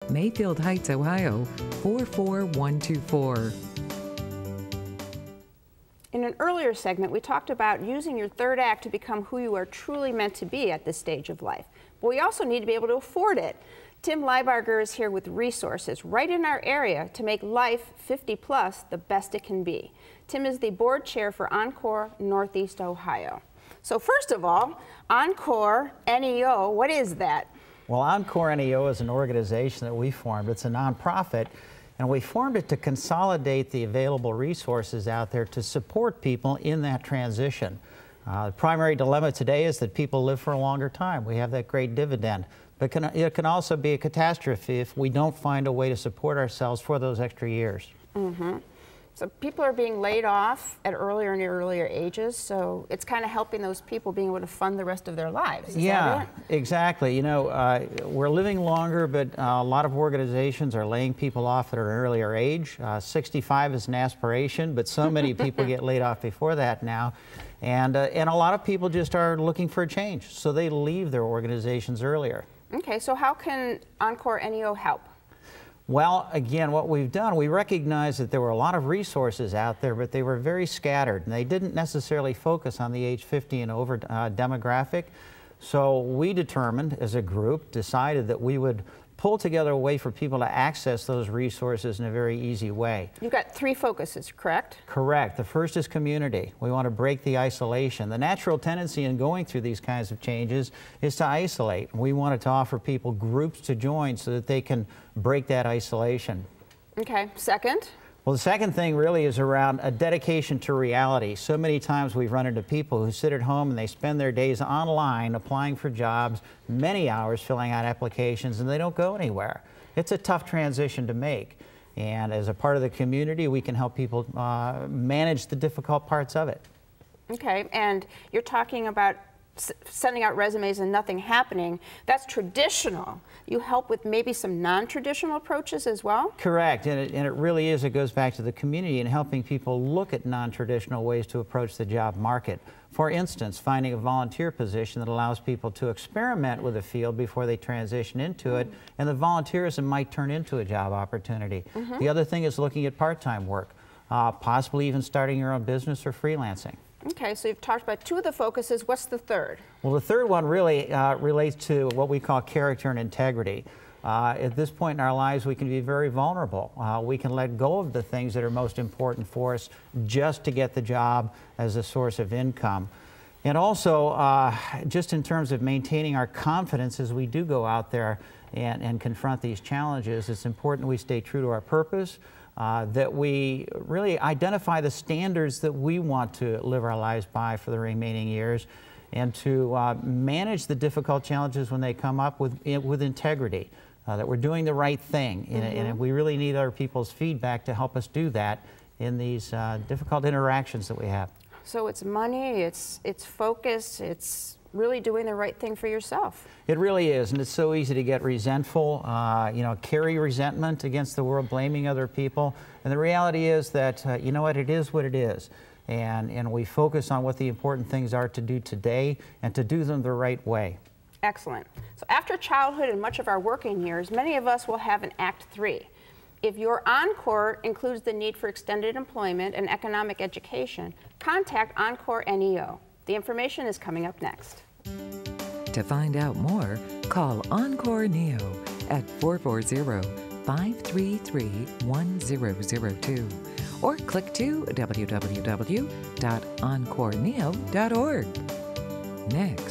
Mayfield Heights, Ohio 44124. In an earlier segment, we talked about using your third act to become who you are truly meant to be at this stage of life. But we also need to be able to afford it. Tim Leibarger is here with resources right in our area to make life 50 plus the best it can be. Tim is the board chair for Encore Northeast Ohio. So first of all, Encore NEO, what is that? Well, Encore NEO is an organization that we formed. It's a nonprofit, and we formed it to consolidate the available resources out there to support people in that transition. The primary dilemma today is that people live for a longer time. We have that great dividend. But it can also be a catastrophe if we don't find a way to support ourselves for those extra years. So people are being laid off at earlier and earlier ages, so it's kind of helping those people being able to fund the rest of their lives. Is that it? Exactly. You know, we're living longer, but a lot of organizations are laying people off at an earlier age. 65 is an aspiration, but so many people get laid off before that now. And a lot of people just are looking for a change, so they leave their organizations earlier. Okay, so how can Encore NEO help? Well, again, what we've done, we recognize that there were a lot of resources out there, but they were very scattered, and they didn't necessarily focus on the age 50 and over demographic. So we determined, as a group, decided that we would pull together a way for people to access those resources in a very easy way. You've got three focuses, correct? Correct. The first is community. We want to break the isolation. The natural tendency in going through these kinds of changes is to isolate. We wanted to offer people groups to join so that they can break that isolation. Okay. Second? Well, the second thing really is around a dedication to reality. So many times we've run into people who sit at home and they spend their days online applying for jobs, many hours filling out applications, and they don't go anywhere. It's a tough transition to make. And as a part of the community, we can help people manage the difficult parts of it. Okay, and you're talking about sending out resumes and nothing happening. That's traditional. You help with maybe some non-traditional approaches as well? Correct, and it really is. It goes back to the community and helping people look at non-traditional ways to approach the job market. For instance, finding a volunteer position that allows people to experiment with a field before they transition into it, and the volunteerism might turn into a job opportunity. The other thing is looking at part-time work, possibly even starting your own business or freelancing. Okay, so you've talked about two of the focuses. What's the third? Well, the third one really relates to what we call character and integrity. At this point in our lives, we can be very vulnerable. We can let go of the things that are most important for us just to get the job as a source of income. And also, just in terms of maintaining our confidence as we do go out there and confront these challenges, it's important we stay true to our purpose, that we really identify the standards that we want to live our lives by for the remaining years, and to manage the difficult challenges when they come up with integrity, that we're doing the right thing. And we really need other people's feedback to help us do that in these difficult interactions that we have. So it's money, it's focus, it's really doing the right thing for yourself. It really is, and it's so easy to get resentful, you know, carry resentment against the world, blaming other people. And the reality is that, you know what, it is what it is. And we focus on what the important things are to do today and to do them the right way. Excellent. So after childhood and much of our working years, many of us will have an Act 3. If your Encore includes the need for extended employment and economic education, contact Encore NEO. The information is coming up next. To find out more, call Encore NEO at 440-533-1002 or click to www.encoreneo.org. Next.